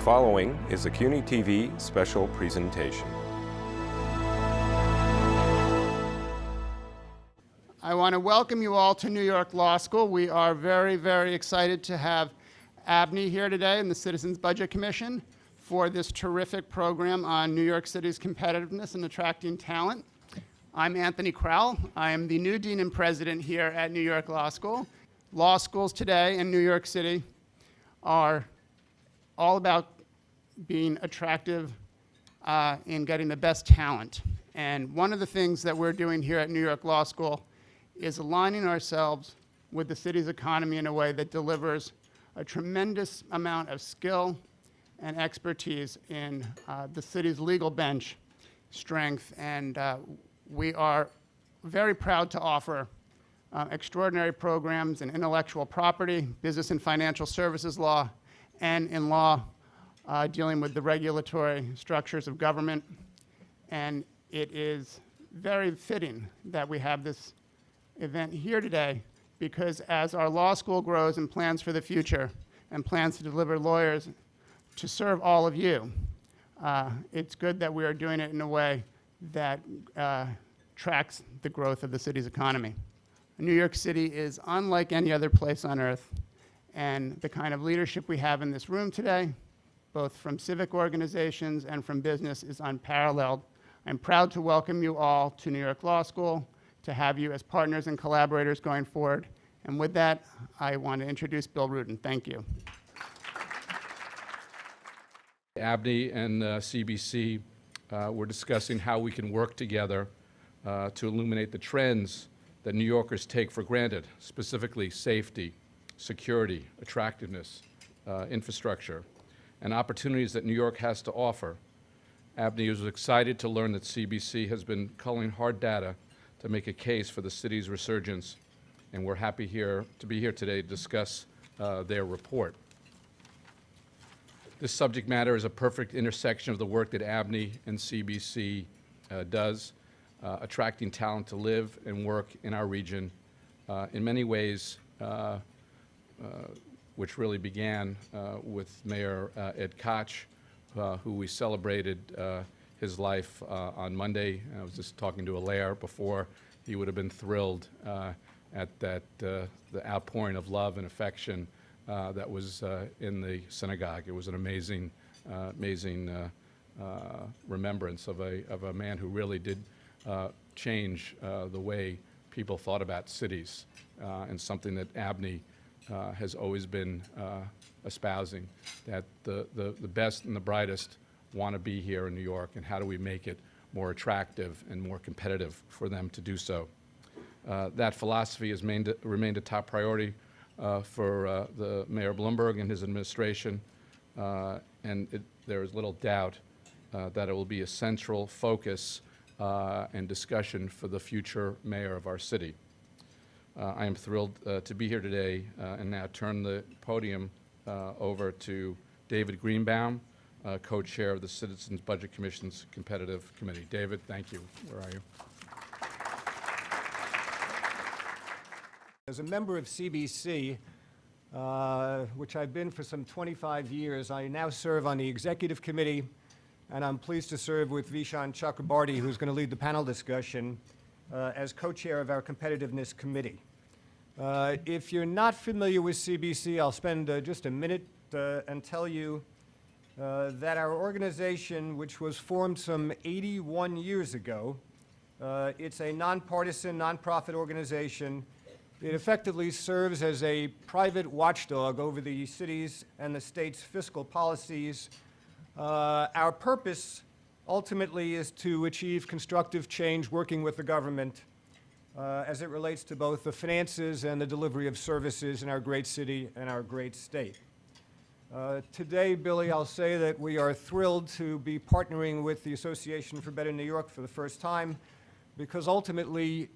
following is a CUNY TV special presentation. I want to welcome you all to New York Law School. We are very, very excited to have ABNY here today and the Citizens Budget Commission for this terrific program on New York City's competitiveness and attracting talent. I'm Anthony Crowell. I am the new Dean and President here at New York Law School. Law schools today in New York City are all about being attractive in getting the best talent. And one of the things that we're doing here at New York Law School is aligning ourselves with the city's economy in a way that delivers a tremendous amount of skill and expertise in the city's legal bench strength. And we are very proud to offer extraordinary programs in intellectual property, business and financial services law, and in law dealing with the regulatory structures of government. And it is very fitting that we have this event here today, because as our law school grows and plans for the future and plans to deliver lawyers to serve all of you, it's good that we are doing it in a way that tracks the growth of the city's economy. New York City is unlike any other place on earth, and the kind of leadership we have in this room today, both from civic organizations and from business, is unparalleled. I'm proud to welcome you all to New York Law School, to have you as partners and collaborators going forward. And with that, I want to introduce Bill Rudin. Thank you. ABNY and CBC were discussing how we can work together to illuminate the trends that New Yorkers take for granted, specifically safety, security, attractiveness, infrastructure, and opportunities that New York has to offer. ABNY was excited to learn that CBC has been culling hard data to make a case for the city's resurgence, and we're happy to be here today to discuss their report. This subject matter is a perfect intersection of the work that ABNY and CBC does, attracting talent to live and work in our region in many ways, which really began with Mayor Ed Koch, who we celebrated his life on Monday. I was just talking to Alaire before. He would have been thrilled at that, the outpouring of love and affection that was in the synagogue. It was an amazing, amazing remembrance of a man who really did change the way people thought about cities, and something that ABNY has always been espousing, that the best and the brightest want to be here in New York, and how do we make it more attractive and more competitive for them to do so. That philosophy has remained a top priority for the Mayor Bloomberg and his administration, and there is little doubt that it will be a central focus and discussion for the future mayor of our city. I am thrilled to be here today and now turn the podium over to David Greenbaum, co-chair of the Citizens Budget Commission's Competitive Committee. David, thank you. Where are you? As a member of CBC, which I've been for some 25 years, I now serve on the executive committee, and I'm pleased to serve with Vishaan Chakrabarti, who's going to lead the panel discussion, as co-chair of our Competitiveness Committee. If you're not familiar with CBC, I'll spend just a minute and tell you that our organization, which was formed some 81 years ago, it's a nonpartisan, nonprofit organization. It effectively serves as a private watchdog over the city's and the state's fiscal policies. Our purpose ultimately is to achieve constructive change working with the government as it relates to both the finances and the delivery of services in our great city and our great state. Today, Billy, I'll say that we are thrilled to be partnering with the Association for Better New York for the first time, because ultimately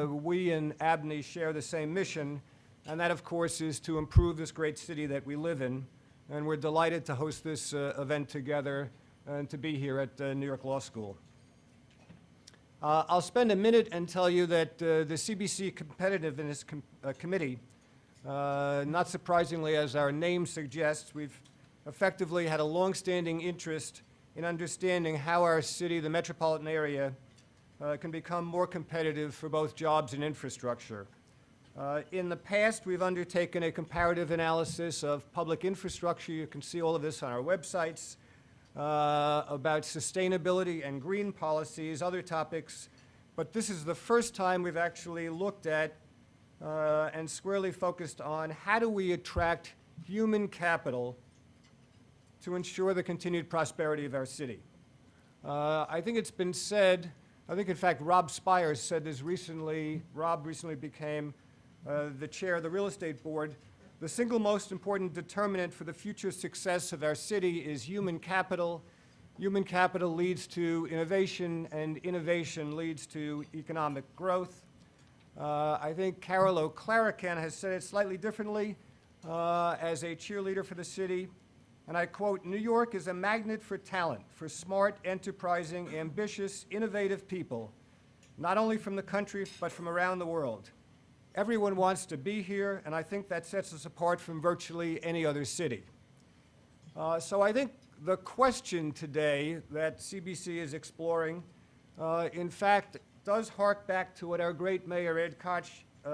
we and ABNY share the same mission, and that, of course, is to improve this great city that we live in. And we're delighted to host this event together and to be here at New York Law School. I'll spend a minute and tell you that the CBC Competitiveness Committee, not surprisingly, as our name suggests, we've effectively had a long-standing interest in understanding how our city, the metropolitan area, can become more competitive for both jobs and infrastructure. In the past, we've undertaken a comparative analysis of public infrastructure. You can see all of this on our websites, about sustainability and green policies, other topics. But this is the first time we've actually looked at and squarely focused on how do we attract human capital to ensure the continued prosperity of our city. I think it's been said, I think in fact Rob Spires said this recently. Rob recently became the chair of the real estate board. The single most important determinant for the future success of our city is human capital. Human capital leads to innovation, and innovation leads to economic growth. I think Carol O'Clarican has said it slightly differently as a cheerleader for the city. And I quote, "New York is a magnet for talent, for smart, enterprising, ambitious, innovative people, not only from the country, but from around the world. Everyone wants to be here, and I think that sets us apart from virtually any other city." So I think the question today that CBC is exploring, in fact, does hark back to what our great Mayor Ed Koch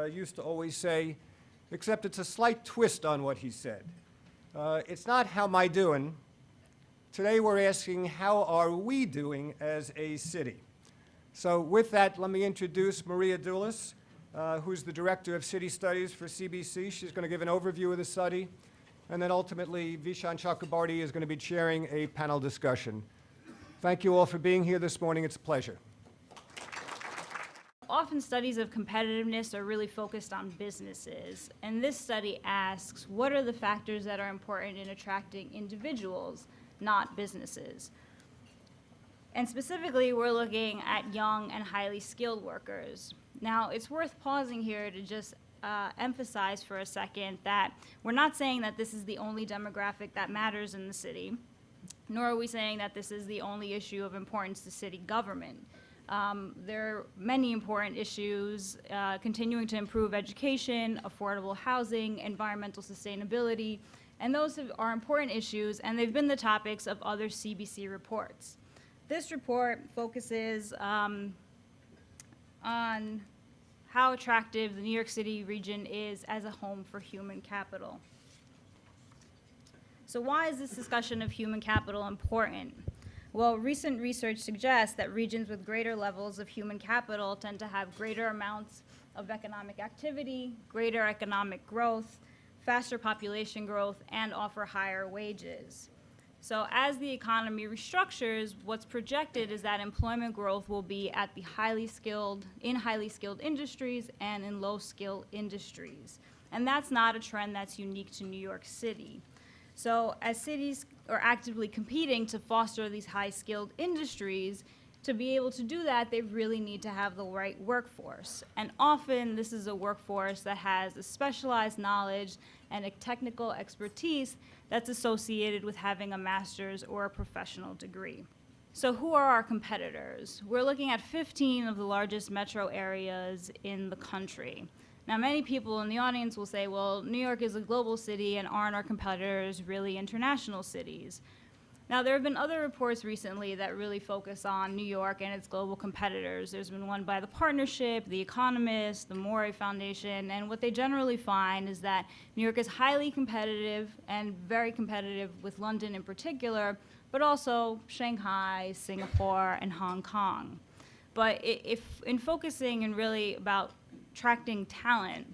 used to always say, except it's a slight twist on what he said. It's not how am I doing. Today we're asking how are we doing as a city. So with that, let me introduce Maria Doulis, who's the Director of City Studies for CBC. She's going to give an overview of the study. And then ultimately, Vishaan Chakrabarti is going to be chairing a panel discussion. Thank you all for being here this morning. It's a pleasure. Often studies of competitiveness are really focused on businesses, and this study asks, what are the factors that are important in attracting individuals, not businesses? And specifically, we're looking at young and highly skilled workers. Now, it's worth pausing here to just emphasize for a second that we're not saying that this is the only demographic that matters in the city, nor are we saying that this is the only issue of importance to city government. There are many important issues, continuing to improve education, affordable housing, environmental sustainability, and those are important issues, and they've been the topics of other CBC reports. This report focuses on how attractive the New York City region is as a home for human capital. So why is this discussion of human capital important? Well, recent research suggests that regions with greater levels of human capital tend to have greater amounts of economic activity, greater economic growth, faster population growth, and offer higher wages. So as the economy restructures, what's projected is that employment growth will be at the highly skilled industries and in low-skilled industries. And that's not a trend that's unique to New York City. So as cities are actively competing to foster these high-skilled industries, to be able to do that, they really need to have the right workforce. And often, this is a workforce that has a specialized knowledge and a technical expertise that's associated with having a master's or a professional degree. So who are our competitors? We're looking at 15 of the largest metro areas in the country. Now, many people in the audience will say, well, New York is a global city, and aren't our competitors really international cities? Now, there have been other reports recently that really focus on New York and its global competitors. There's been one by the Partnership, The Economist, the Morey Foundation, and what they generally find is that New York is highly competitive and very competitive with London in particular, but also Shanghai, Singapore, and Hong Kong. But if in focusing and really about attracting talent,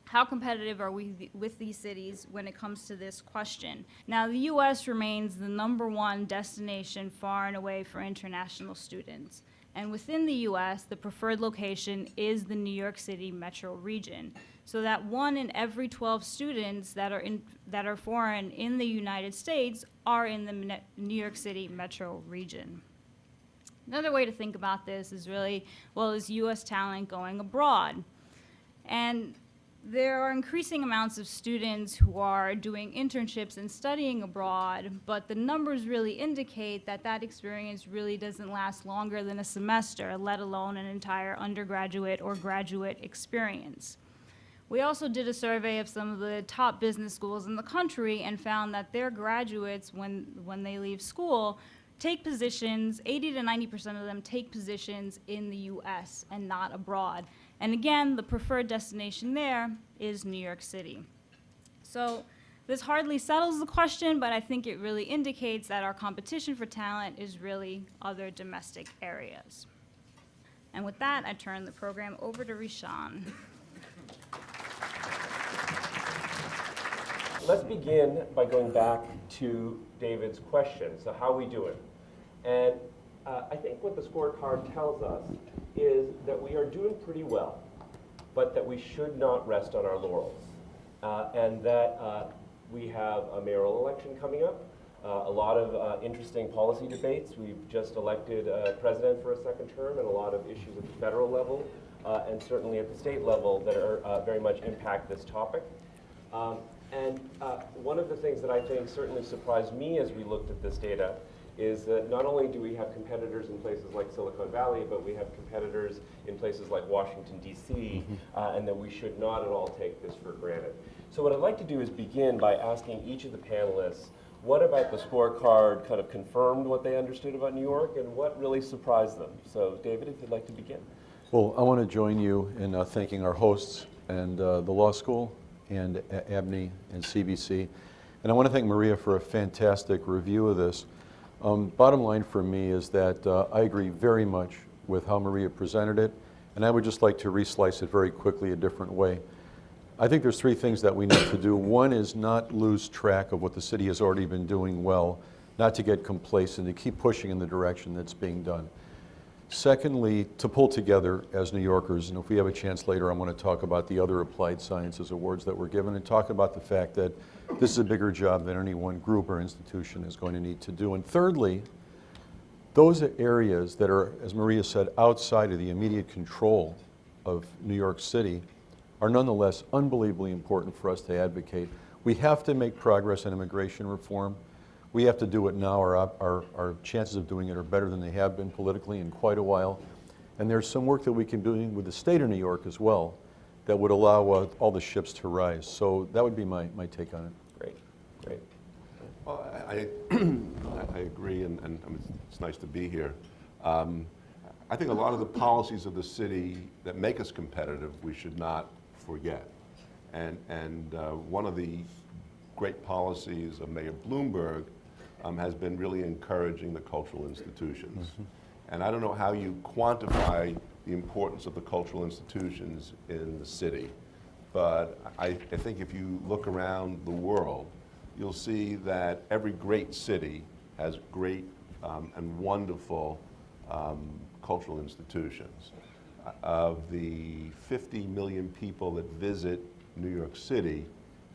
how competitive are we with these cities when it comes to this question? Now, the U.S. remains the #1 destination far and away for international students. And within the U.S., the preferred location is the New York City metro region. So that 1 in every 12 students that are foreign in the United States are in the New York City metro region. Another way to think about this is really, well, is U.S. talent going abroad? And there are increasing amounts of students who are doing internships and studying abroad, but the numbers really indicate that that experience really doesn't last longer than a semester, let alone an entire undergraduate or graduate experience. We also did a survey of some of the top business schools in the country and found that their graduates, when they leave school, take positions, 80 to 90% of them take positions in the US and not abroad. And again, the preferred destination there is New York City. So this hardly settles the question, but I think it really indicates that our competition for talent is really other domestic areas. And with that, I turn the program over to Vishaan. Let's begin by going back to David's question. So how are we doing? And I think what the scorecard tells us is that we are doing pretty well, but that we should not rest on our laurels. And that we have a mayoral election coming up, a lot of interesting policy debates. We've just elected a president for a second term, and a lot of issues at the federal level, and certainly at the state level that are very much impact this topic. And one of the things that I think certainly surprised me as we looked at this data is that not only do we have competitors in places like Silicon Valley, but we have competitors in places like Washington, D.C., and that we should not at all take this for granted. So what I'd like to do is begin by asking each of the panelists, what about the scorecard kind of confirmed what they understood about New York, and what really surprised them? So David, if you'd like to begin. Well, I want to join you in thanking our hosts and the law school and ABNY and CBC. And I want to thank Maria for a fantastic review of this. Bottom line for me is that I agree very much with how Maria presented it, and I would just like to reslice it very quickly a different way. I think there's three things that we need to do. One is not lose track of what the city has already been doing well, not to get complacent, to keep pushing in the direction that's being done. Secondly, to pull together as New Yorkers, and if we have a chance later, I want to talk about the other applied sciences awards that were given and talk about the fact that this is a bigger job than any one group or institution is going to need to do. And thirdly, those areas that are, as Maria said, outside of the immediate control of New York City are nonetheless unbelievably important for us to advocate. We have to make progress in immigration reform. We have to do it now. Our chances of doing it are better than they have been politically in quite a while. And there's some work that we can do with the state of New York as well that would allow all the ships to rise. So that would be my take on it. Great, great. Well, I agree, and it's nice to be here. I think a lot of the policies of the city that make us competitive, we should not forget. And one of the great policies of Mayor Bloomberg has been really encouraging the cultural institutions. Mm-hmm. And I don't know how you quantify the importance of the cultural institutions in the city, but I think if you look around the world, you'll see that every great city has great and wonderful cultural institutions. Of the 50 million people that visit New York City,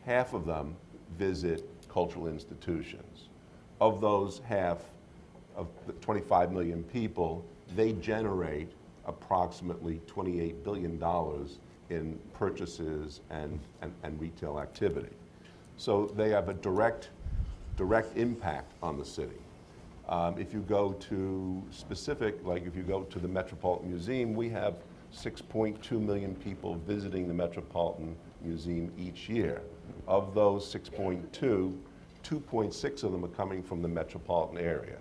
half of them visit cultural institutions. Of those half, of the 25 million people, they generate approximately $28 billion in purchases and retail activity. So they have a direct impact on the city. If you go to specific, like if you go to the Metropolitan Museum, we have 6.2 million people visiting the Metropolitan Museum each year. Of those 6.2, 2.6 of them are coming from the metropolitan area.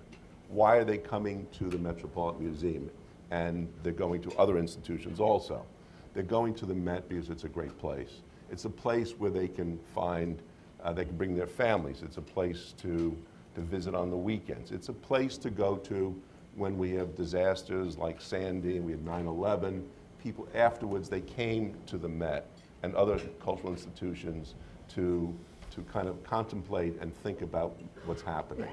Why are they coming to the Metropolitan Museum? And they're going to other institutions also. They're going to the Met because it's a great place. It's a place where they can find, they can bring their families. It's a place to visit on the weekends. It's a place to go to when we have disasters like Sandy and we had 9/11. People afterwards, they came to the Met and other cultural institutions to kind of contemplate and think about what's happening.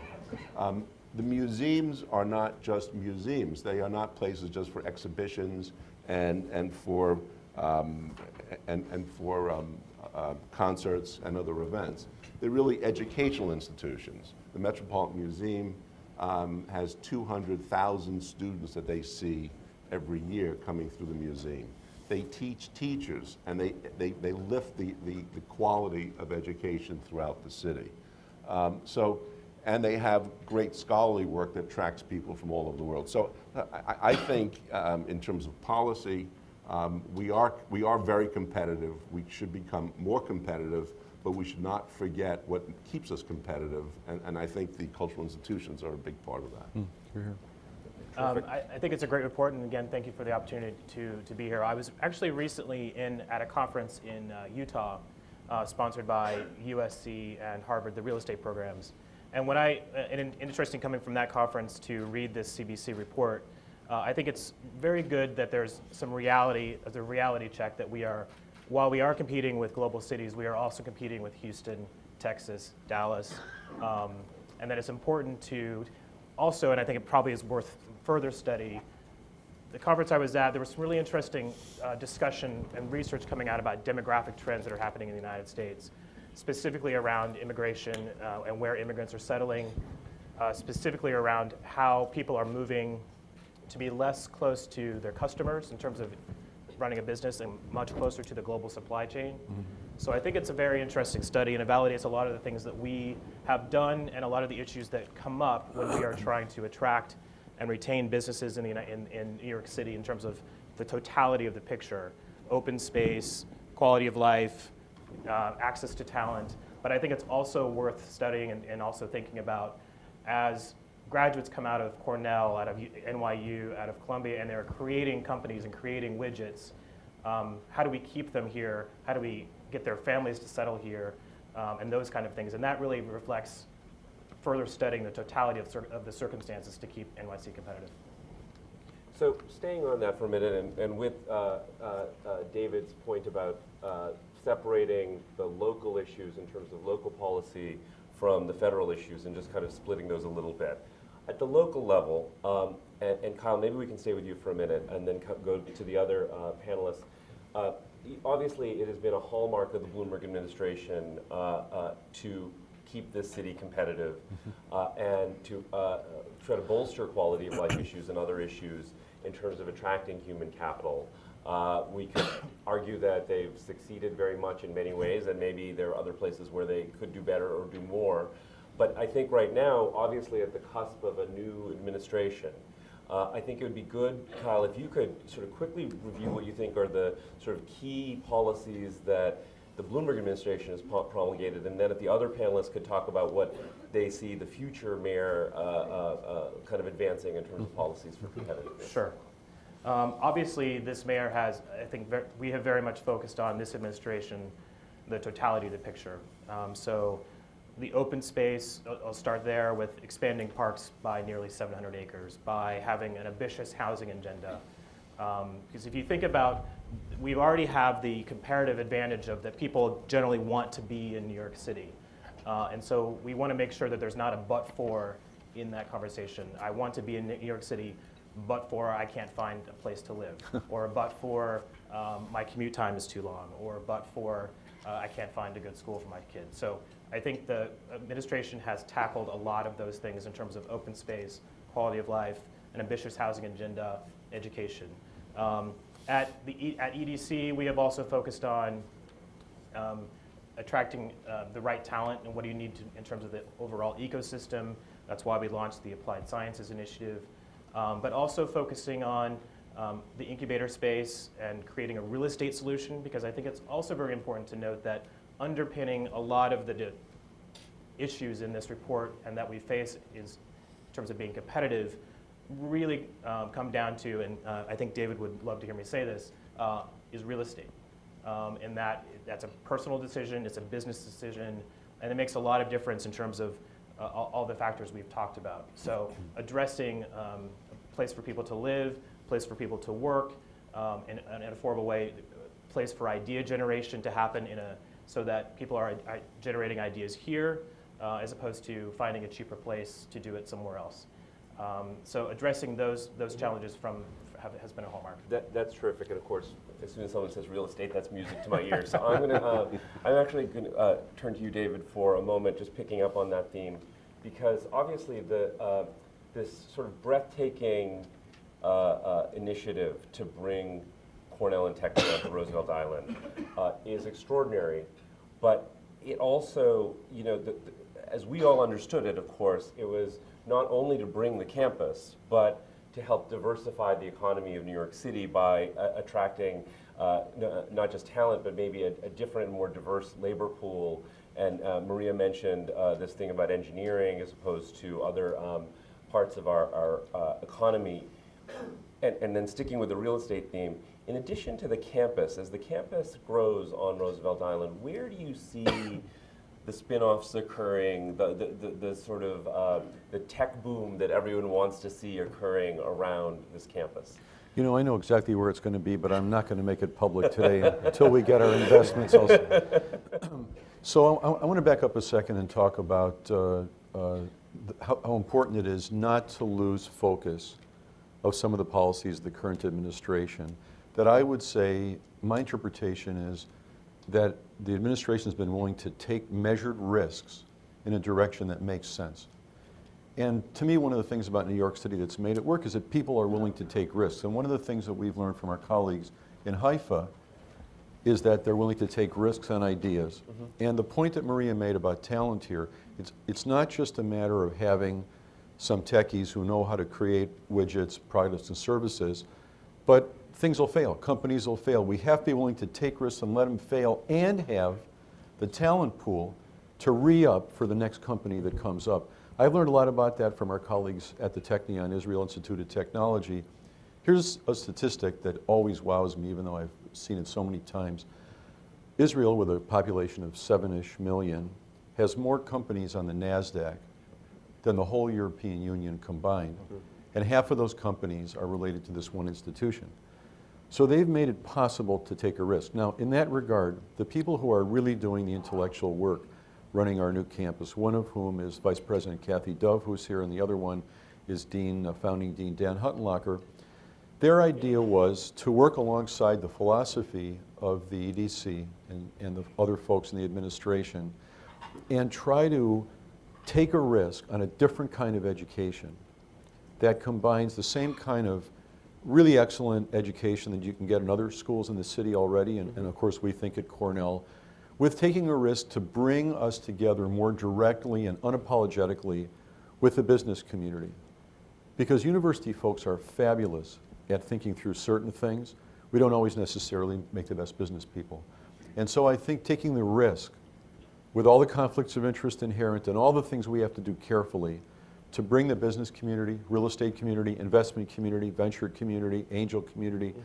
The museums are not just museums. They are not places just for exhibitions and for concerts and other events. They're really educational institutions. The Metropolitan Museum has 200,000 students that they see every year coming through the museum. They teach teachers, and they lift the quality of education throughout the city. And they have great scholarly work that attracts people from all over the world. So I think in terms of policy, We are very competitive. We should become more competitive, but we should not forget what keeps us competitive, and I think the cultural institutions are a big part of that. I think it's a great report, and again, thank you for the opportunity to be here. I was actually recently at a conference in Utah, sponsored by USC and Harvard, the real estate programs. And when interesting coming from that conference to read this CBC report, I think it's very good that there's some reality, as a reality check, that while we are competing with global cities, we are also competing with Houston, Texas, Dallas, and that it's important to also, and I think it probably is worth further study, the conference I was at, there was some really interesting discussion and research coming out about demographic trends that are happening in the United States, specifically around immigration and where immigrants are settling, specifically around how people are moving to be less close to their customers in terms of running a business and much closer to the global supply chain. So I think it's a very interesting study, and it validates a lot of the things that we have done and a lot of the issues that come up when we are trying to attract and retain businesses in New York City in terms of the totality of the picture: open space, quality of life, access to talent. But I think it's also worth studying and also thinking about as graduates come out of Cornell, out of NYU, out of Columbia, and they're creating companies and creating widgets. How do we keep them here? How do we get their families to settle here? And those kind of things. And that really reflects further studying the totality of the circumstances to keep NYC competitive. So staying on that for a minute, and with David's point about separating the local issues in terms of local policy from the federal issues and just kind of splitting those a little bit. At the local level, and Kyle, maybe we can stay with you for a minute and then go to the other panelists. Obviously, it has been a hallmark of the Bloomberg administration to keep this city competitive and to try to bolster quality of life issues and other issues in terms of attracting human capital. We could argue that they've succeeded very much in many ways, and maybe there are other places where they could do better or do more. But I think right now, obviously at the cusp of a new administration, I think it would be good, Kyle, if you could sort of quickly review what you think are the sort of key policies that the Bloomberg administration has promulgated, and then if the other panelists could talk about what they see the future mayor kind of advancing in terms of policies for competitiveness. Sure. Obviously, this mayor has, I think, we have very much focused on this administration, the totality of the picture. So the open space, I'll start there with expanding parks by nearly 700 acres, by having an ambitious housing agenda. Because if you think about, we already have the comparative advantage of that people generally want to be in New York City. And so we want to make sure that there's not a but for in that conversation. I want to be in New York City, but for I can't find a place to live, or but for my commute time is too long, or but for I can't find a good school for my kids. So I think the administration has tackled a lot of those things in terms of open space, quality of life, an ambitious housing agenda, education. At EDC, we have also focused on attracting the right talent and what do you need to, in terms of the overall ecosystem. That's why we launched the Applied Sciences Initiative. But also focusing on the incubator space and creating a real estate solution, because I think it's also very important to note that underpinning a lot of the issues in this report and that we face is, in terms of being competitive, really come down to, and I think David would love to hear me say this, is real estate. And that's a personal decision, it's a business decision, and it makes a lot of difference in terms of all the factors we've talked about. So addressing a place for people to live, place for people to work in an affordable way, place for idea generation to happen so that people are generating ideas here as opposed to finding a cheaper place to do it somewhere else. So addressing those challenges has been a hallmark. That's terrific, and of course, as soon as someone says real estate, that's music to my ears. So I'm actually going to turn to you, David, for a moment, just picking up on that theme, because obviously this sort of breathtaking initiative to bring Cornell and Tech to Roosevelt Island is extraordinary, but it also, you know, as we all understood it, of course, it was not only to bring the campus, but to help diversify the economy of New York City by attracting not just talent, but maybe a different, more diverse labor pool. And Maria mentioned this thing about engineering as opposed to other parts of our economy. And then sticking with the real estate theme, in addition to the campus, as the campus grows on Roosevelt Island, where do you see the spin-offs occurring, the sort of the tech boom that everyone wants to see occurring around this campus? You know, I know exactly where it's going to be, but I'm not going to make it public today until we get our investments also. So I want to back up a second and talk about how important it is not to lose focus of some of the policies of the current administration. That I would say, my interpretation is that the administration has been willing to take measured risks in a direction that makes sense. And to me, one of the things about New York City that's made it work is that people are willing to take risks. And one of the things that we've learned from our colleagues in Haifa is that they're willing to take risks on ideas. And the point that Maria made about talent here, it's not just a matter of having some techies who know how to create widgets, products, and services, but things will fail, companies will fail. We have to be willing to take risks and let them fail and have the talent pool to re-up for the next company that comes up. I've learned a lot about that from our colleagues at the Technion Israel Institute of Technology. Here's a statistic that always wows me, even though I've seen it so many times. Israel, with a population of 7-ish million, has more companies on the NASDAQ than the whole European Union combined. And half of those companies are related to this one institution. So they've made it possible to take a risk. Now, in that regard, the people who are really doing the intellectual work running our new campus, one of whom is Vice President Kathy Dove, who's here, and the other one is founding Dean Dan Huttenlocher. Their idea was to work alongside the philosophy of the EDC and the other folks in the administration and try to take a risk on a different kind of education that combines the same kind of really excellent education that you can get in other schools in the city already, and of course we think at Cornell, with taking a risk to bring us together more directly and unapologetically with the business community. Because university folks are fabulous at thinking through certain things. We don't always necessarily make the best business people. And so I think taking the risk with all the conflicts of interest inherent and all the things we have to do carefully to bring the business community, real estate community, investment community, venture community, angel community,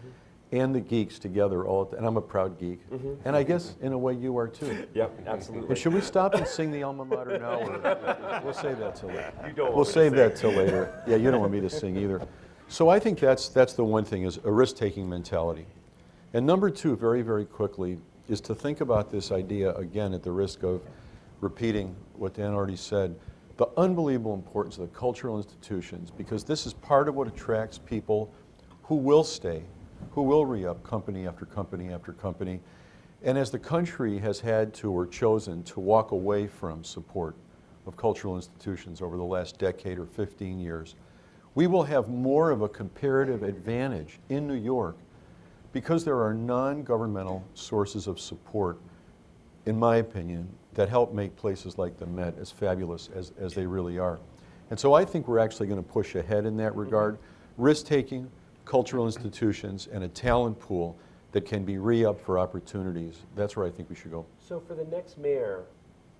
and the geeks together all and I'm a proud geek. And I guess in a way you are too. Yep, absolutely. And should we stop and sing the alma mater now? Or we'll save that till later. You don't want We'll me to save sing. that till later. Yeah, you don't want me to sing either. So I think that's the one thing, is a risk-taking mentality. And number two, very, very quickly, is to think about this idea, again, at the risk of repeating what Dan already said, the unbelievable importance of the cultural institutions, because this is part of what attracts people who will stay, who will re-up company after company after company. And as the country has had to or chosen to walk away from support of cultural institutions over the last decade or 15 years, we will have more of a comparative advantage in New York because there are non-governmental sources of support, in my opinion, that help make places like the Met as fabulous as they really are. And so I think we're actually going to push ahead in that regard. Risk-taking, cultural institutions, and a talent pool that can be re-upped for opportunities. That's where I think we should go. So for the next mayor,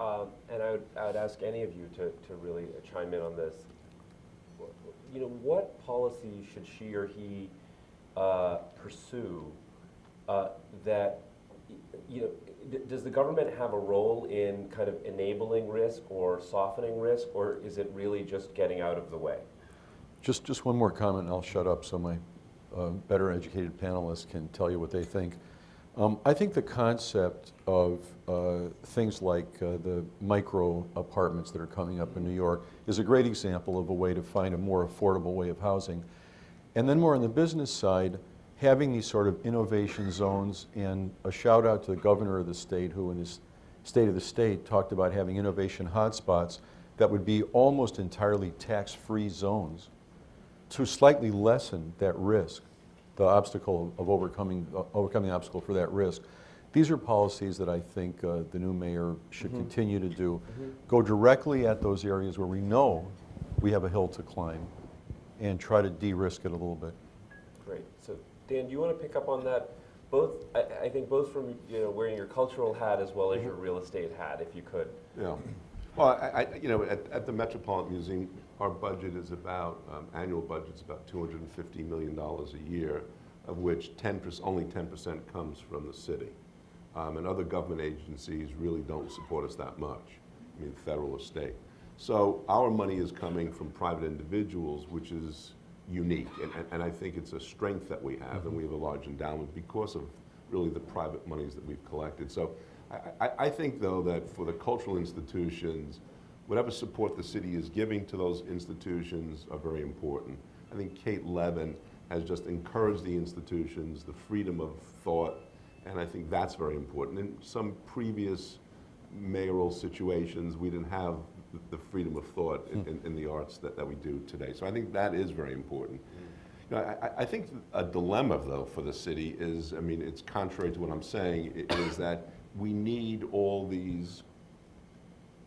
and I would ask any of you to really chime in on this, you know, what policy should she or he pursue that, you know, does the government have a role in kind of enabling risk or softening risk, or is it really just getting out of the way? Just one more comment and I'll shut up so my better educated panelists can tell you what they think. I think the concept of things like the micro apartments that are coming up in New York is a great example of a way to find a more affordable way of housing. And then more on the business side, having these sort of innovation zones, and a shout out to the governor of the state who in his State of the State talked about having innovation hotspots that would be almost entirely tax-free zones to slightly lessen that risk, the obstacle of overcoming the obstacle for that risk. These are policies that I think the new mayor should continue to do. Go directly at those areas where we know we have a hill to climb and try to de-risk it a little bit. Great. So Dan, do you want to pick up on that? Both, I think both from wearing your cultural hat as well as your real estate hat, if you could. Yeah. Well, at the Metropolitan Museum, our budget is about, annual budget's about $250 million a year, of which only 10% comes from the city. And other government agencies really don't support us that much, I mean, federal or state. So our money is coming from private individuals, which is unique, and I think it's a strength that we have, and we have a large endowment because of really the private monies that we've collected. So I think, though, that for the cultural institutions, whatever support the city is giving to those institutions are very important. I think Kate Levin has just encouraged the institutions, the freedom of thought, and I think that's very important. In some previous mayoral situations, we didn't have the freedom of thought in the arts that we do today. So I think that is very important. I think a dilemma, though, for the city is, I mean, it's contrary to what I'm saying, is that we need all these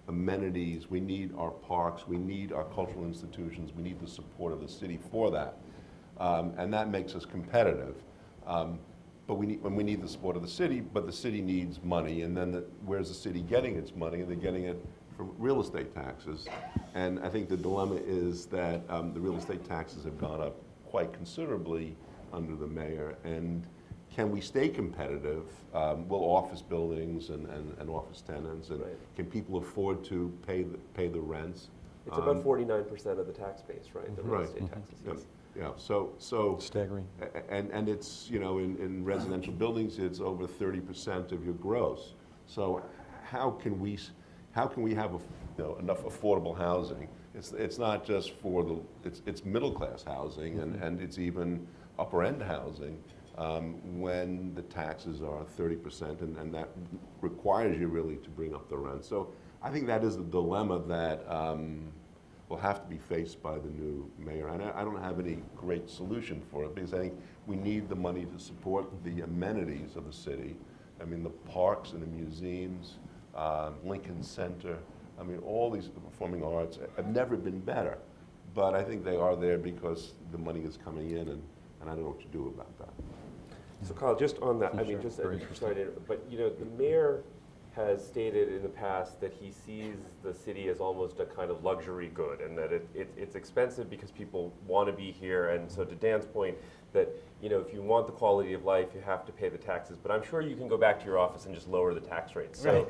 amenities, we need our parks, we need our cultural institutions, we need the support of the city for that. And that makes us competitive. But we need the support of the city, but the city needs money, and then where's the city getting its money? They're getting it from real estate taxes. And I think the dilemma is that the real estate taxes have gone up quite considerably under the mayor, and can we stay competitive? Will office buildings and office tenants, and can people afford to pay the rents? It's about 49% of the tax base, right? The real estate taxes. Yes. Yeah, so Staggering. And it's, in residential buildings, it's over 30% of your gross. So how can we have enough affordable housing? It's not just for it's middle class housing, and it's even upper end housing when the taxes are 30%, and that requires you really to bring up the rent. So I think that is the dilemma that will have to be faced by the new mayor. And I don't have any great solution for it, because I think we need the money to support the amenities of the city. I mean, the parks and the museums, Lincoln Center, I mean, all these performing arts have never been better. But I think they are there because the money is coming in, and I don't know what to do about that. So Kyle, just on that, I mean, Very sorry, but the mayor has stated in the past that he sees the city as almost a kind of luxury good, and that it's expensive because people want to be here. And so to Dan's point, that if you want the quality of life, you have to pay the taxes. But I'm sure you can go back to your office and just lower the tax rates. So,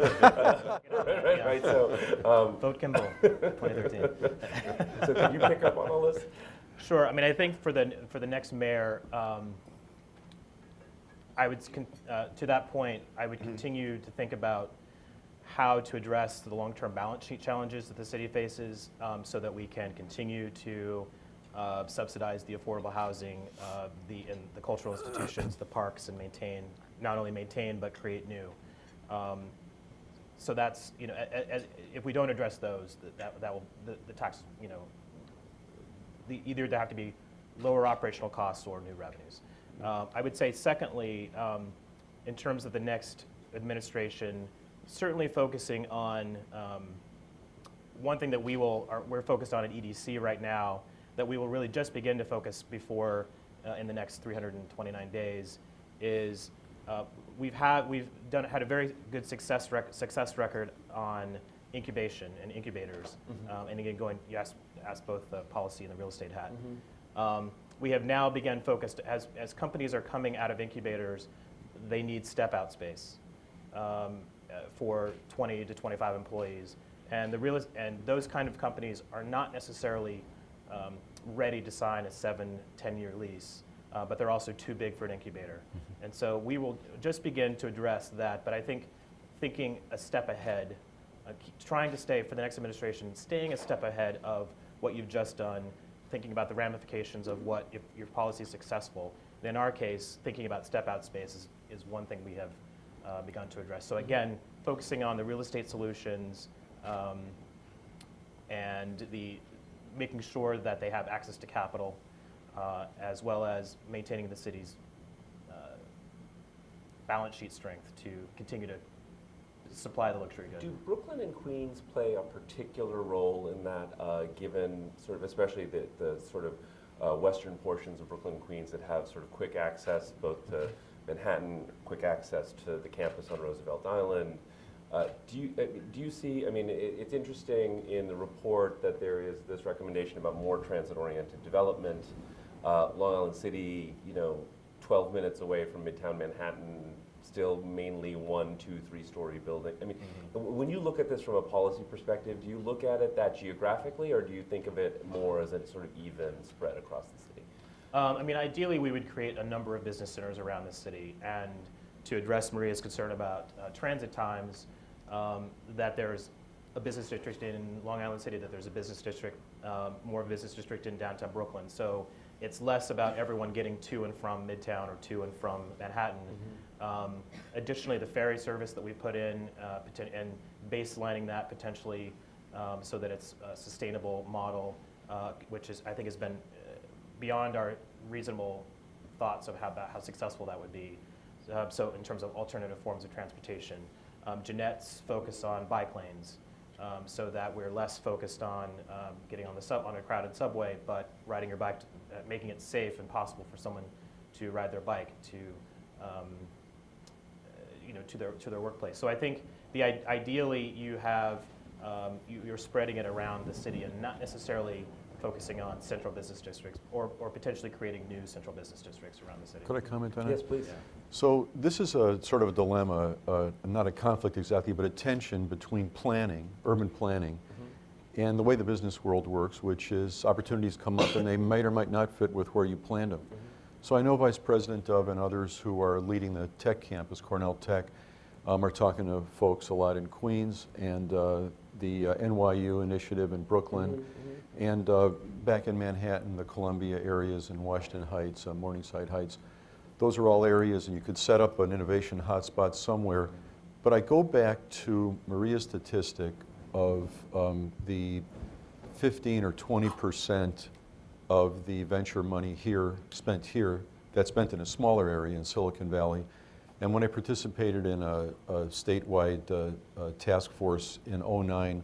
right. So Vote Kimball, 2013. So can you pick up on all this? Sure. I mean, I think for the next mayor, I would to that point, I would continue to think about how to address the long-term balance sheet challenges that the city faces, so that we can continue to subsidize the affordable housing, in the cultural institutions, the parks, and not only maintain but create new. So that's if we don't address those, the tax either there have to be lower operational costs or new revenues. I would say, secondly, in terms of the next administration, certainly focusing on one thing that we're focused on at EDC right now, that we will really just begin to focus before in the next 329 days, is we've had a very good success record on incubation and incubators, and again, you asked both the policy and the real estate hat. We have now begun focused, as companies are coming out of incubators, they need step-out space for 20 to 25 employees. And those kind of companies are not necessarily ready to sign a 7-10-year lease, but they're also too big for an incubator. And so we will just begin to address that, but I think thinking a step ahead, trying to stay, for the next administration, staying a step ahead of what you've just done, thinking about the ramifications of what if your policy is successful. And in our case, thinking about step-out space is one thing we have begun to address. So again, focusing on the real estate solutions and making sure that they have access to capital, as well as maintaining the city's balance sheet strength to continue to supply the luxury good. Do Brooklyn and Queens play a particular role in that, given sort of, especially the sort of western portions of Brooklyn and Queens that have sort of quick access both to Manhattan, quick access to the campus on Roosevelt Island. Do you see, I mean, it's interesting in the report that there is this recommendation about more transit-oriented development. Long Island City, 12 minutes away from Midtown Manhattan, still mainly 1, 2, 3-story building. I mean, when you look at this from a policy perspective, do you look at it that geographically, or do you think of it more as a sort of even spread across the city? I mean, ideally, we would create a number of business centers around the city, and to address Maria's concern about transit times, that there's a business district in Long Island City, that there's a business district, more business district in downtown Brooklyn. So it's less about everyone getting to and from Midtown or to and from Manhattan. Additionally, the ferry service that we put in and baselining that potentially so that it's a sustainable model, which I think has been beyond our reasonable thoughts of how successful that would be. So in terms of alternative forms of transportation. Jeanette's focus on bike lanes, so that we're less focused on getting on a crowded subway, but riding your bike, making it safe and possible for someone to ride their bike to their workplace. So I think ideally you have you're spreading it around the city and not necessarily focusing on central business districts or potentially creating new central business districts around the city. Could I comment on it? Yes, please. Yeah. So this is a sort of a dilemma, not a conflict exactly, but a tension between planning, urban planning, and the way the business world works, which is opportunities come up and they might or might not fit with where you planned them. So I know Vice President Dove and others who are leading the tech campus, Cornell Tech, are talking to folks a lot in Queens and the NYU initiative in Brooklyn, and back in Manhattan, the Columbia areas in Washington Heights, Morningside Heights. Those are all areas, and you could set up an innovation hotspot somewhere. But I go back to Maria's statistic of the 15 or 20% of the venture money here, that's spent in a smaller area in Silicon Valley. And when I participated in a statewide task force in '09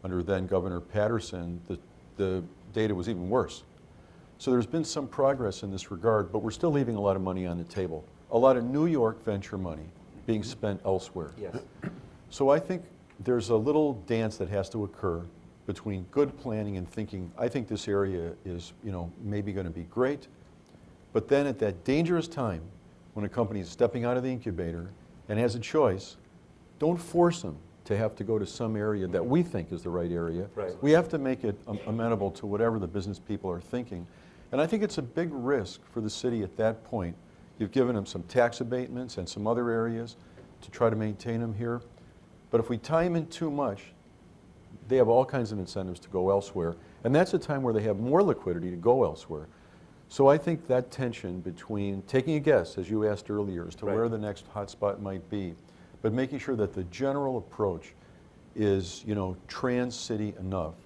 under then Governor Patterson, the data was even worse. So there's been some progress in this regard, but we're still leaving a lot of money on the table. A lot of New York venture money being spent elsewhere. Yes. So I think there's a little dance that has to occur between good planning and thinking, I think this area is, maybe going to be great, but then at that dangerous time when a company is stepping out of the incubator and has a choice, don't force them to have to go to some area that we think is the right area. Right. We have to make it amenable to whatever the business people are thinking. And I think it's a big risk for the city at that point. You've given them some tax abatements and some other areas to try to maintain them here. But if we tie them in too much, they have all kinds of incentives to go elsewhere. And that's a time where they have more liquidity to go elsewhere. So I think that tension between taking a guess, as you asked earlier, as to where the next hotspot might be, but making sure that the general approach is, trans-city enough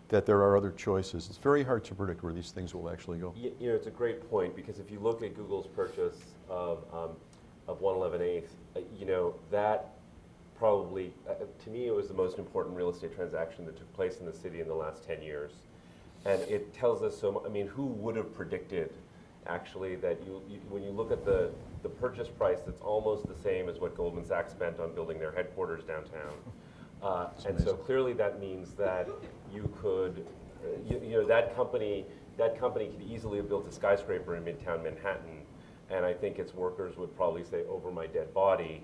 that there are other choices. It's very hard to predict where these things will actually go. It's a great point, because if you look at Google's purchase of 111 8th, that probably, to me, it was the most important real estate transaction that took place in the city in the last 10 years. And it tells us so much. I mean, who would have predicted, actually, that when you look at the purchase price, that's almost the same as what Goldman Sachs spent on building their headquarters downtown. And so clearly that means that you could, that company could easily have built a skyscraper in Midtown Manhattan, and I think its workers would probably say, over my dead body.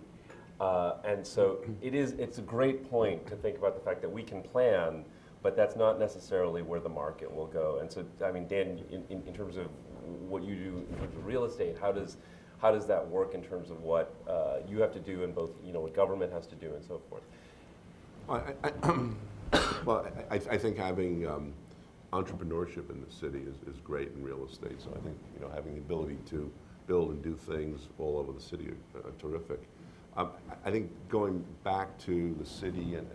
And so it's a great point to think about the fact that we can plan, but that's not necessarily where the market will go. And so, I mean, Dan, in terms of what you do in terms of real estate, how does that work in terms of what you have to do and both, what government has to do and so forth? I think having entrepreneurship in the city is great in real estate. So I think having the ability to build and do things all over the city are terrific. I think going back to the city and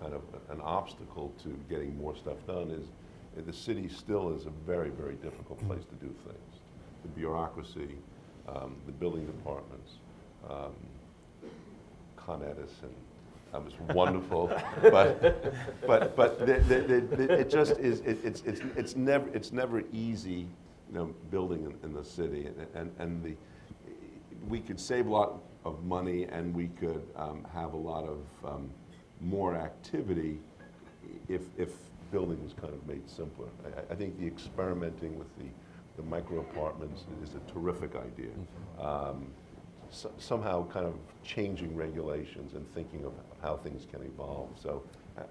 kind of an obstacle to getting more stuff done is the city still is a very, very difficult place to do things. The bureaucracy, the building departments, Con Edison, It's wonderful, but it just is. It's never easy, building in the city, and we could save a lot of money, and we could have a lot of more activity if building was kind of made simpler. I think the experimenting with the micro apartments is a terrific idea. Somehow kind of changing regulations and thinking of how things can evolve. So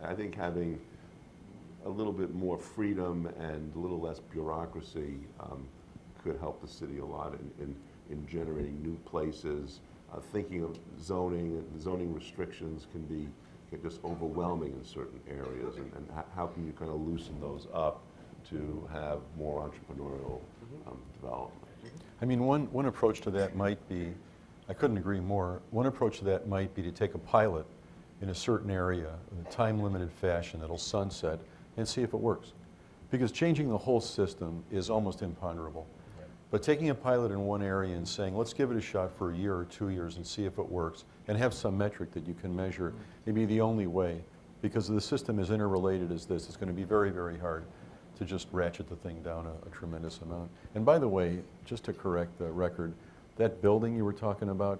I think having a little bit more freedom and a little less bureaucracy could help the city a lot in generating new places. Thinking of zoning restrictions can be just overwhelming in certain areas, and how can you kind of loosen those up to have more entrepreneurial development? I mean, one approach to that might be, I couldn't agree more, one approach to that might be to take a pilot in a certain area in a time-limited fashion that'll sunset and see if it works. Because changing the whole system is almost imponderable. Right. But taking a pilot in one area and saying, let's give it a shot for a year or 2 years and see if it works, and have some metric that you can measure, may be the only way. Because the system is interrelated as this, it's going to be very, very hard to just ratchet the thing down a tremendous amount. And by the way, just to correct the record, that building you were talking about,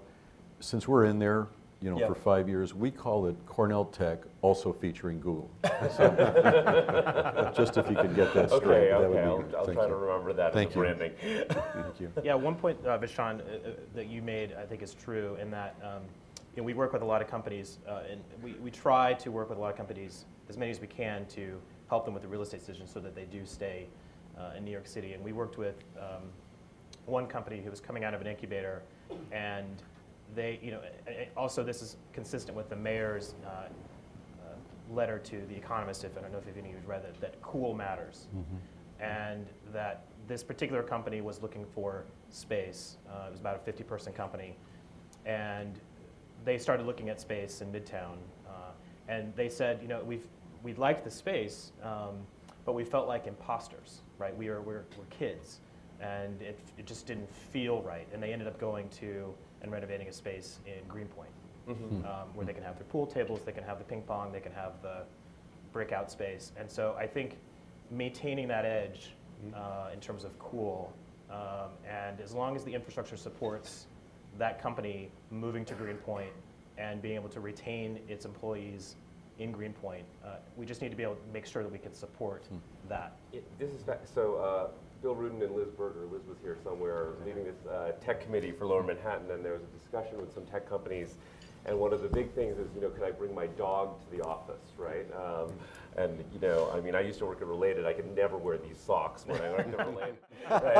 since we're in there, for 5 years, we call it Cornell Tech, also featuring Google. So, just if you could get that straight. Okay, I'll try to remember that in the branding. Thank you. Yeah, one point, Vishaan, that you made, I think is true in that we work with a lot of companies, and we try to work with a lot of companies, as many as we can, to help them with the real estate decision so that they do stay in New York City. And we worked with one company who was coming out of an incubator, and they, also this is consistent with the mayor's letter to The Economist, I don't know if any of you read it, that cool matters. And that this particular company was looking for space. It was about a 50-person company. And they started looking at space in Midtown. And they said, we liked the space, but we felt like imposters, right? We're kids. And it just didn't feel right. And they ended up going to and renovating a space in Greenpoint, where they can have their pool tables, they can have the ping pong, they can have the breakout space. And so I think maintaining that edge in terms of cool, and as long as the infrastructure supports that company moving to Greenpoint and being able to retain its employees in Greenpoint, we just need to be able to make sure that we can support that. Bill Rudin and Liz was here somewhere leading this tech committee for Lower Manhattan, and there was a discussion with some tech companies, and one of the big things is, can I bring my dog to the office, right? I used to work at Related. I could never wear these socks when I worked at Related, right?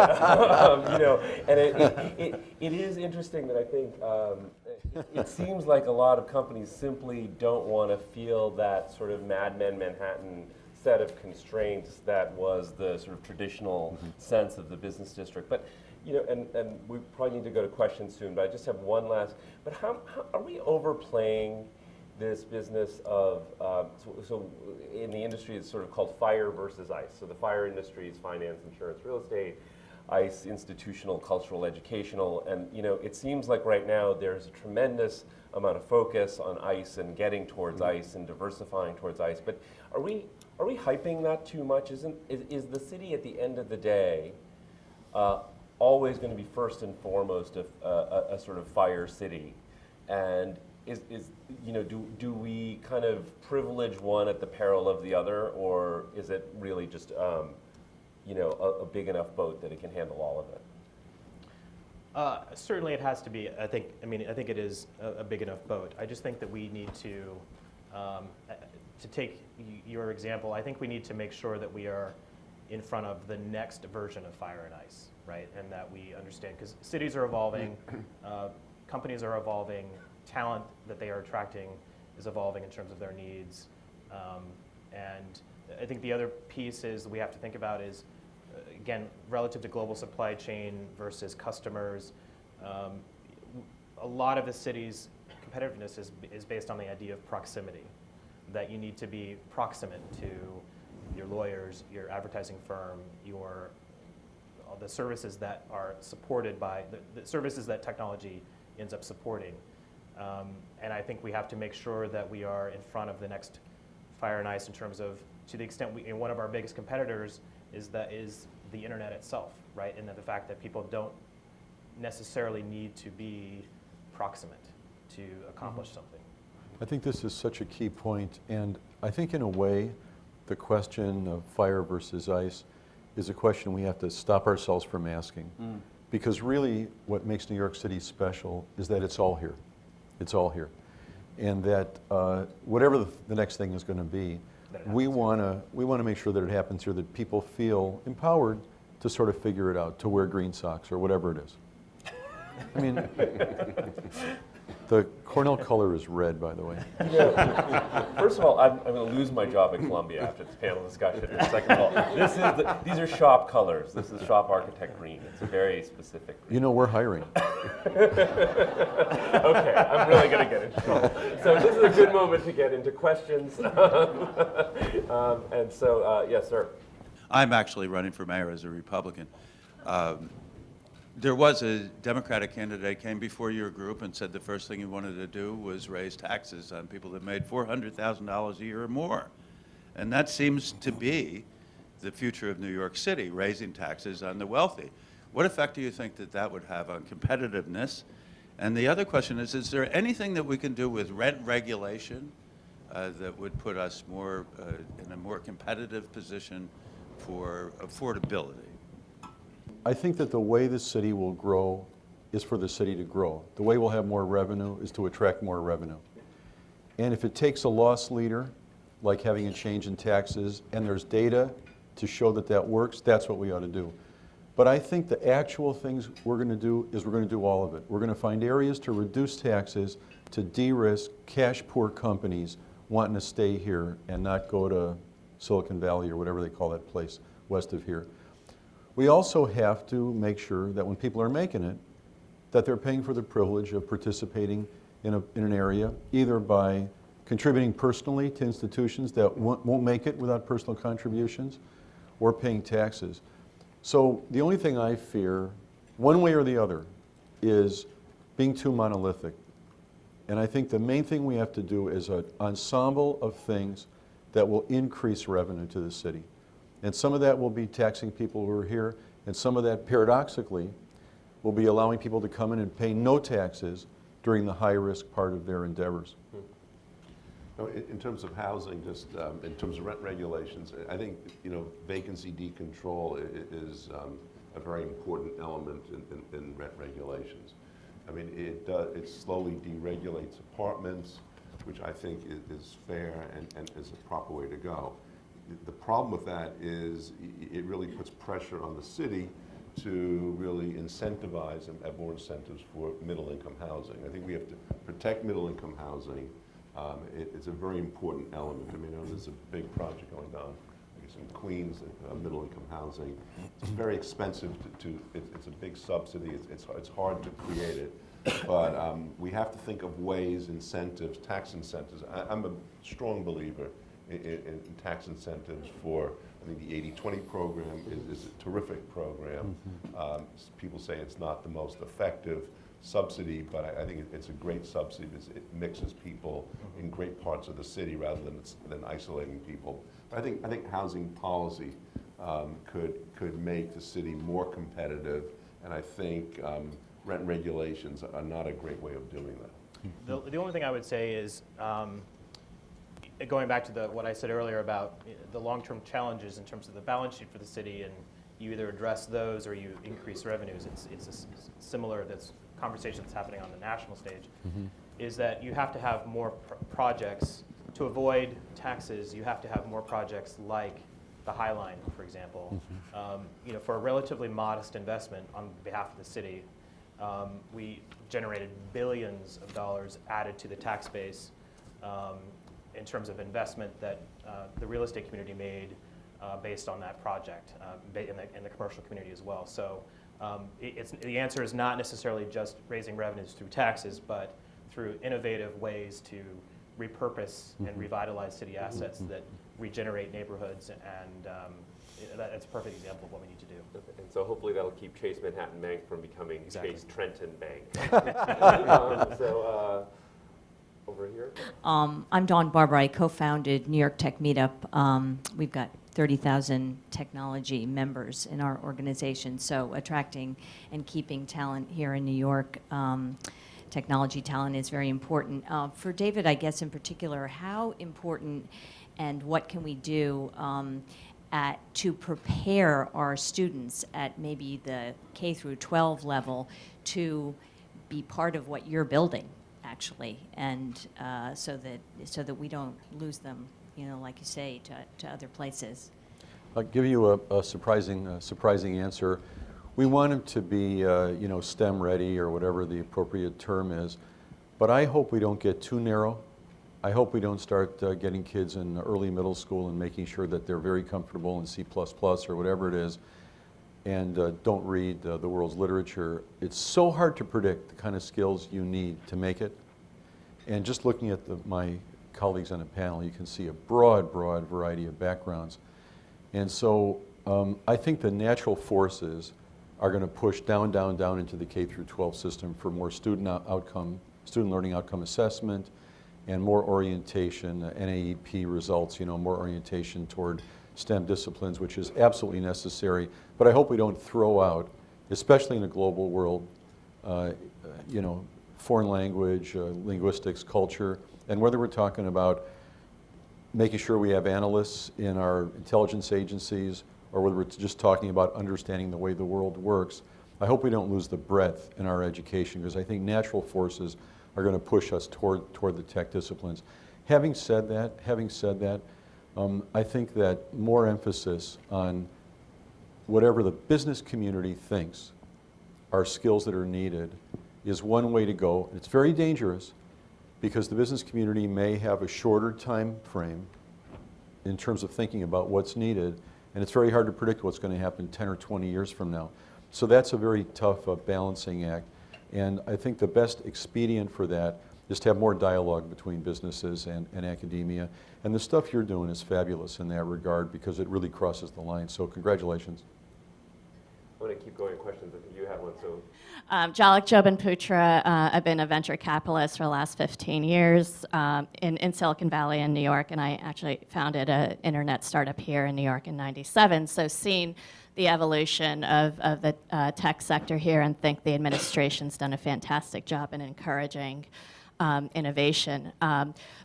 And it is interesting that I think it seems like a lot of companies simply don't want to feel that sort of Mad Men Manhattan set of constraints that was the sort of traditional sense of the business district. But, and we probably need to go to questions soon, but I just have one last. But how are we overplaying this business of, so in the industry it's sort of called fire versus ice. So the fire industry is finance, insurance, real estate, ICE, institutional, cultural, educational, and it seems like right now there's a tremendous amount of focus on ICE and getting towards ICE and diversifying towards ICE. But are we hyping that too much? Is the city at the end of the day always going to be first and foremost a sort of fire city? And do we kind of privilege one at the peril of the other, or is it really just a big enough boat that it can handle all of it? Certainly, it has to be. I think it is a big enough boat. I just think that we need to take your example. I think we need to make sure that we are in front of the next version of fire and ice, right? And that we understand, because cities are evolving, companies are evolving, talent that they are attracting is evolving in terms of their needs, and I think the other piece is we have to think about is, again, relative to global supply chain versus customers. A lot of the city's competitiveness is based on the idea of proximity, that you need to be proximate to your lawyers, your advertising firm, the services that are supported by, the services that technology ends up supporting. And I think we have to make sure that we are in front of the next fire and ice in terms of, to the extent one of our biggest competitors is the internet itself, right? And that the fact that people don't necessarily need to be proximate to accomplish something. I think this is such a key point, and I think in a way, the question of fire versus ice is a question we have to stop ourselves from asking. Because really, what makes New York City special is that it's all here. It's all here. And that whatever the next thing is going to be, we want to make sure that it happens here, that people feel empowered to sort of figure it out, to wear green socks or whatever it is. I mean, the Cornell color is red, by the way. First of all, I'm going to lose my job at Columbia after this panel discussion. And second of all, these are shop colors. This is shop architect green. It's a very specific green. You know, we're hiring. Okay, I'm really going to get into trouble. So this is a good moment to get into questions. And so, yes, sir. I'm actually running for mayor as a Republican. There was a Democratic candidate came before your group and said the first thing he wanted to do was raise taxes on people that made $400,000 a year or more. And that seems to be the future of New York City, raising taxes on the wealthy. What effect do you think that that would have on competitiveness? And the other question is there anything that we can do with rent regulation that would put us more in a more competitive position for affordability? I think that the way the city will grow is for the city to grow. The way we'll have more revenue is to attract more revenue. And if it takes a loss leader, like having a change in taxes, and there's data to show that that works, that's what we ought to do. But I think the actual things we're going to do is we're going to do all of it. We're going to find areas to reduce taxes, to de-risk cash-poor companies wanting to stay here and not go to Silicon Valley or whatever they call that place west of here. We also have to make sure that when people are making it, that they're paying for the privilege of participating in an area, either by contributing personally to institutions that won't make it without personal contributions, or paying taxes. So the only thing I fear, one way or the other, is being too monolithic. And I think the main thing we have to do is an ensemble of things that will increase revenue to the city. And some of that will be taxing people who are here, and some of that, paradoxically, will be allowing people to come in and pay no taxes during the high-risk part of their endeavors. In terms of housing, just in terms of rent regulations, I think vacancy decontrol is a very important element in rent regulations. I mean, it slowly deregulates apartments, which I think is fair and is a proper way to go. The problem with that is it really puts pressure on the city to really incentivize and have more incentives for middle-income housing. I think we have to protect middle-income housing. It's a very important element. I mean, there's a big project going on, I guess, in Queens, middle-income housing. It's very expensive it's a big subsidy. It's hard to create it. But we have to think of ways, incentives, tax incentives. I'm a strong believer in tax incentives for, I think the 80-20 program is a terrific program. People say it's not the most effective subsidy, but I think it's a great subsidy because it mixes people in great parts of the city rather than isolating people. But I think housing policy could make the city more competitive, and I think rent regulations are not a great way of doing that. The only thing I would say is, going back to what I said earlier about the long-term challenges in terms of the balance sheet for the city, and you either address those or you increase revenues. It's a similar conversation that's happening on the national stage, is that you have to have more projects to avoid taxes. You have to have more projects like the High Line, for example. For a relatively modest investment on behalf of the city, we generated billions of dollars added to the tax base in terms of investment that the real estate community made based on that project, in the commercial community as well. So the answer is not necessarily just raising revenues through taxes, but through innovative ways to repurpose and revitalize city assets that regenerate neighborhoods, and that's a perfect example of what we need to do. And so hopefully that'll keep Chase Manhattan Bank from becoming Exactly. Chase Trenton Bank. over here. I'm Dawn Barber. I co-founded New York Tech Meetup. We've got 30,000 technology members in our organization, so attracting and keeping talent here in New York, technology talent is very important. For David, I guess in particular, how important and what can we do to prepare our students at maybe the K through 12 level to be part of what you're building, actually, and so that we don't lose them, you know, like you say, to other places. I'll give you a surprising answer. We want them to be, you know, STEM ready or whatever the appropriate term is, but I hope we don't get too narrow. I hope we don't start getting kids in early middle school and making sure that they're very comfortable in C++ or whatever it is, and don't read the world's literature. It's so hard to predict the kind of skills you need to make it. And just looking at my colleagues on the panel, you can see a broad variety of backgrounds. And so I think the natural forces are going to push down into the K through 12 system for more student learning outcome assessment, and more orientation, NAEP results, you know, more orientation toward STEM disciplines, which is absolutely necessary. But I hope we don't throw out, especially in a global world, you know, foreign language, linguistics, culture, and whether we're talking about making sure we have analysts in our intelligence agencies, or whether we're just talking about understanding the way the world works. I hope we don't lose the breadth in our education, because I think natural forces are going to push us toward the tech disciplines. Having said that, I think that more emphasis on whatever the business community thinks are skills that are needed is one way to go. It's very dangerous, because the business community may have a shorter time frame in terms of thinking about what's needed, and it's very hard to predict what's going to happen 10 or 20 years from now. So that's a very tough balancing act. And I think the best expedient for that is to have more dialogue between businesses and academia. And the stuff you're doing is fabulous in that regard, because it really crosses the line. So congratulations. I'm going to keep going with questions. I think you have one. So, Jalak Jobanputra. I've been a venture capitalist for the last 15 years in Silicon Valley in New York, and I actually founded an internet startup here in New York in '97. So seeing the evolution of the tech sector here, and think the administration's done a fantastic job in encouraging innovation.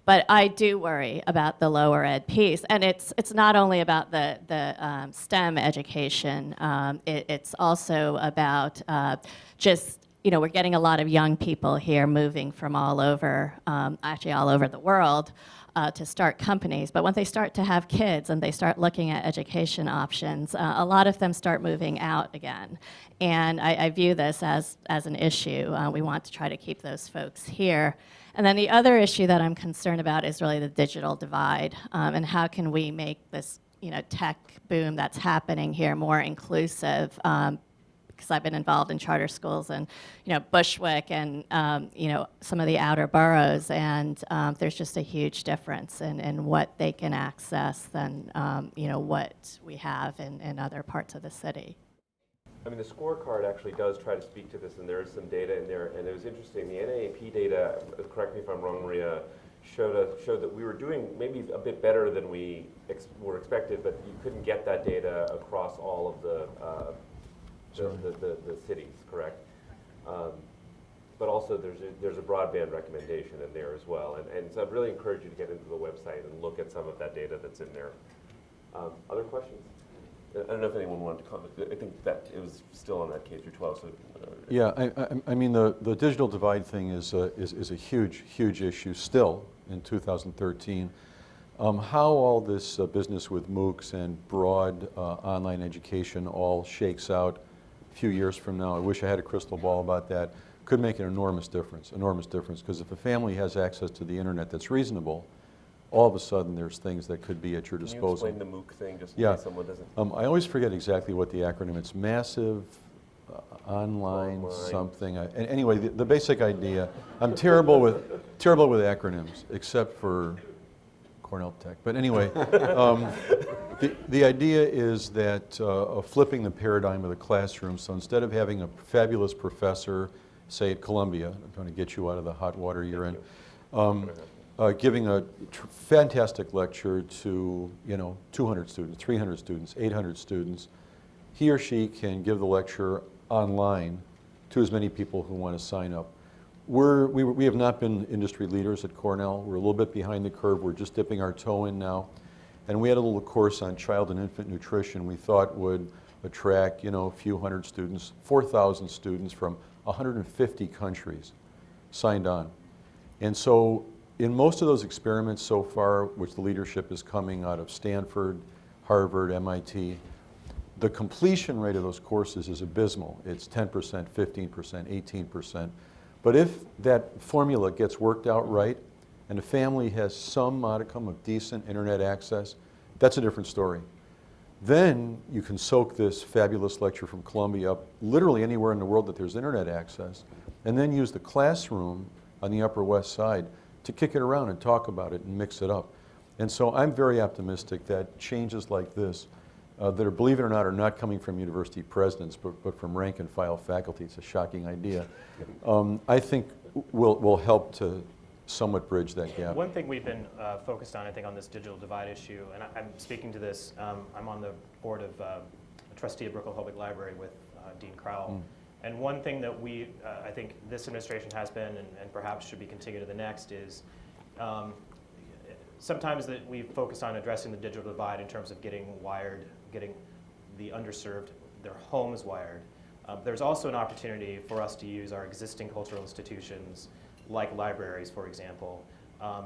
But I do worry about the lower ed piece, and it's not only about the STEM education. It's also about just, you know, we're getting a lot of young people here moving from all over, actually all over the world, to start companies. But when they start to have kids and they start looking at education options, a lot of them start moving out again. And I view this as an issue. We want to try to keep those folks here. And then the other issue that I'm concerned about is really the digital divide, and how can we make this, you know, tech boom that's happening here more inclusive. Because I've been involved in charter schools and, you know, Bushwick and, you know, some of the outer boroughs, and there's just a huge difference in what they can access than, you know, what we have in other parts of the city. I mean, the scorecard actually does try to speak to this, and there is some data in there, and it was interesting. The NAAP data, correct me if I'm wrong, Maria, showed that we were doing maybe a bit better than we were expected, but you couldn't get that data across all of the cities, correct? But also there's a broadband recommendation in there as well, and so I'd really encourage you to get into the website and look at some of that data that's in there. Other questions? I don't know if anyone wanted to comment. I think that it was still on that K through 12. So, yeah, I mean the digital divide thing is a huge issue still in 2013. How all this business with MOOCs and broad online education all shakes out a few years from now, I wish I had a crystal ball about that, could make an enormous difference, because if a family has access to the internet that's reasonable, all of a sudden there's things that could be at your disposal. Can you explain the MOOC thing just in yeah. case someone doesn't? I always forget exactly what the acronym, it's massive online something. Anyway, the basic idea, I'm terrible with acronyms, except for Cornell Tech. But anyway, the idea is that flipping the paradigm of the classroom, so instead of having a fabulous professor, say at Columbia, I'm trying to get you out of the hot water you're in, giving a fantastic lecture to 200 students, 300 students, 800 students. He or she can give the lecture online to as many people who want to sign up. We have not been industry leaders at Cornell. We're a little bit behind the curve. We're just dipping our toe in now. And we had a little course on child and infant nutrition we thought would attract, a few hundred students, 4,000 students from 150 countries signed on. And so in most of those experiments so far, which the leadership is coming out of Stanford, Harvard, MIT, the completion rate of those courses is abysmal. It's 10%, 15%, 18%. But if that formula gets worked out right, and a family has some modicum of decent internet access, that's a different story. Then you can soak this fabulous lecture from Columbia up literally anywhere in the world that there's internet access, and then use the classroom on the Upper West Side to kick it around and talk about it and mix it up. And so I'm very optimistic that changes like this, that are, believe it or not, are not coming from university presidents, but from rank and file faculty. It's a shocking idea. I think will help to somewhat bridge that gap. One thing we've been focused on, I think, on this digital divide issue, and I'm speaking to this, I'm on the board of a trustee of Brooklyn Public Library with Dean Crowell. And one thing that I think this administration has been, and perhaps should be continued to the next, is sometimes that we focus on addressing the digital divide in terms of getting the underserved, their homes wired. There's also an opportunity for us to use our existing cultural institutions, like libraries, for example,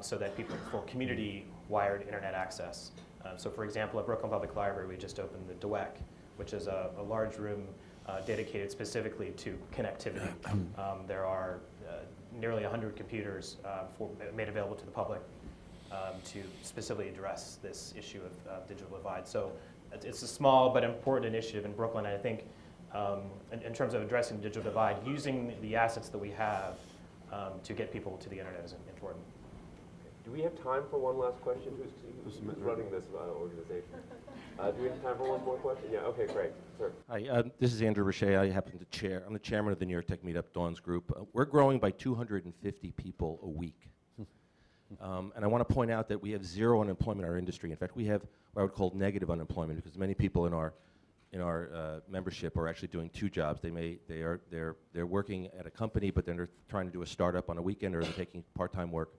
so that people, for community-wired internet access. So for example, at Brooklyn Public Library, we just opened the DWEC, which is a large room dedicated specifically to connectivity. There are nearly 100 computers made available to the public to specifically address this issue of digital divide. So it's a small but important initiative in Brooklyn. And I think in terms of addressing the digital divide, using the assets that we have to get people to the internet is important. Do we have time for one last question? Who's running this organization? Do we have time for one more question? Yeah, okay, great. Sir. Hi, this is Andrew Richet. I'm the chairman of the New York Tech Meetup Dawns Group. We're growing by 250 people a week. And I want to point out that we have zero unemployment in our industry. In fact, we have what I would call negative unemployment, because many people in our membership are actually doing two jobs. They're working at a company, but then they're trying to do a startup on a weekend, or they're taking part-time work.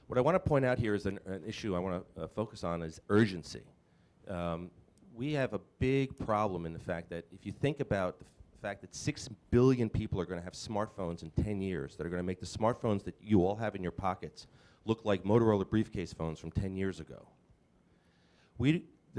What I want to point out here is an issue I want to focus on is urgency. We have a big problem in the fact that if you think about the fact that 6 billion people are going to have smartphones in 10 years, that are going to make the smartphones that you all have in your pockets look like Motorola briefcase phones from 10 years ago.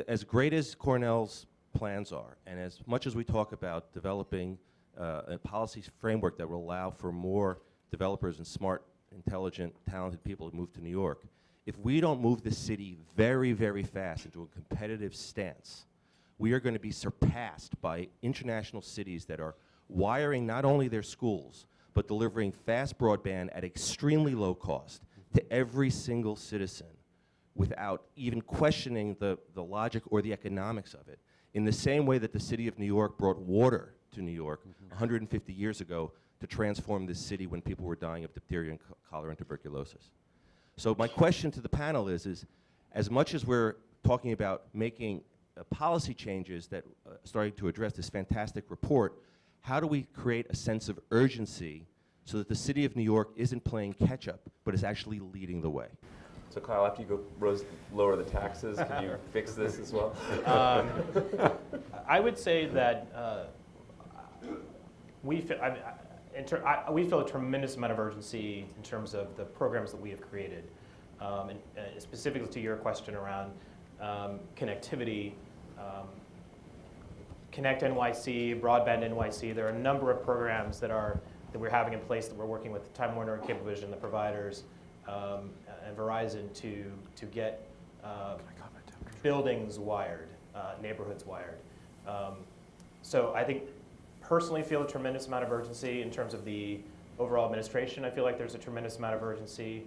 As great as Cornell's plans are, and as much as we talk about developing a policy framework that will allow for more developers and smart, intelligent, talented people to move to New York, if we don't move the city very, very fast into a competitive stance, we are going to be surpassed by international cities that are wiring not only their schools, but delivering fast broadband at extremely low cost to every single citizen without even questioning the logic or the economics of it. In the same way that the city of New York brought water to New York 150 years ago to transform this city when people were dying of diphtheria and cholera and tuberculosis. So my question to the panel is as much as we're talking about making policy changes that starting to address this fantastic report, how do we create a sense of urgency so that the city of New York isn't playing catch-up, but is actually leading the way? So Kyle, after you go lower the taxes, can you fix this as well? I would say that we feel a tremendous amount of urgency in terms of the programs that we have created. And specifically to your question around connectivity, Connect NYC, Broadband NYC, there are a number of programs that we're having in place that we're working with Time Warner, Cablevision, the providers, and Verizon to get buildings wired, neighborhoods wired. So I think personally feel a tremendous amount of urgency in terms of the overall administration. I feel like there's a tremendous amount of urgency.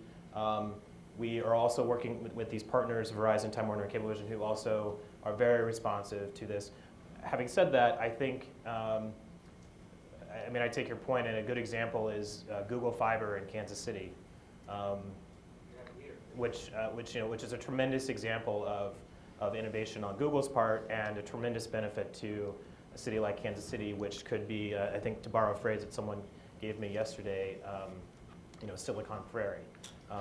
We are also working with these partners, Verizon, Time Warner, and Cablevision, who also are very responsive to this. Having said that, I think, I take your point, and a good example is Google Fiber in Kansas City. which is a tremendous example of innovation on Google's part and a tremendous benefit to a city like Kansas City, which could be, I think, to borrow a phrase that someone gave me yesterday, Silicon Prairie.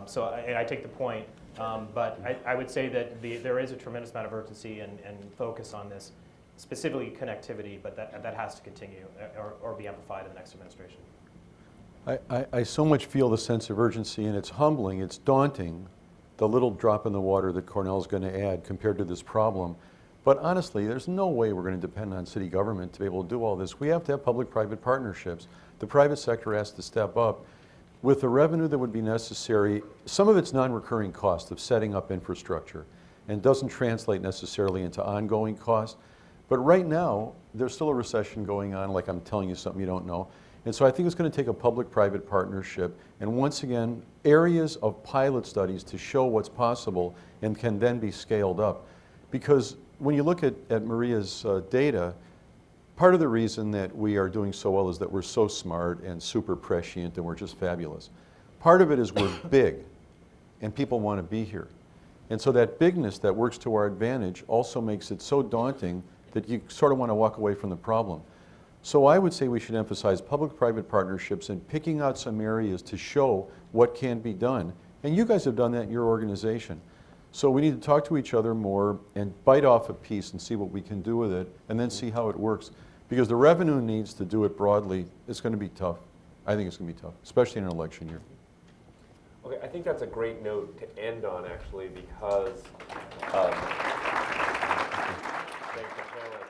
So I take the point, but I would say that there is a tremendous amount of urgency and focus on this, specifically connectivity, but that has to continue or be amplified in the next administration. I so much feel the sense of urgency, and it's humbling, it's daunting, the little drop in the water that Cornell's going to add compared to this problem. But honestly, there's no way we're going to depend on city government to be able to do all this. We have to have public-private partnerships. The private sector has to step up. With the revenue that would be necessary, some of it's non-recurring cost of setting up infrastructure and doesn't translate necessarily into ongoing costs. But right now, there's still a recession going on, like I'm telling you something you don't know. And so I think it's going to take a public-private partnership, and once again, areas of pilot studies to show what's possible and can then be scaled up. Because when you look at Maria's data, part of the reason that we are doing so well is that we're so smart and super prescient and we're just fabulous. Part of it is we're big, and people want to be here. And so that bigness that works to our advantage also makes it so daunting that you sort of want to walk away from the problem. So I would say we should emphasize public-private partnerships and picking out some areas to show what can be done. And you guys have done that in your organization. So we need to talk to each other more and bite off a piece and see what we can do with it, and then see how it works. Because the revenue needs to do it broadly. It's going to be tough. I think it's going to be tough, especially in an election year. Okay, I think that's a great note to end on, actually, because thanks for sharing.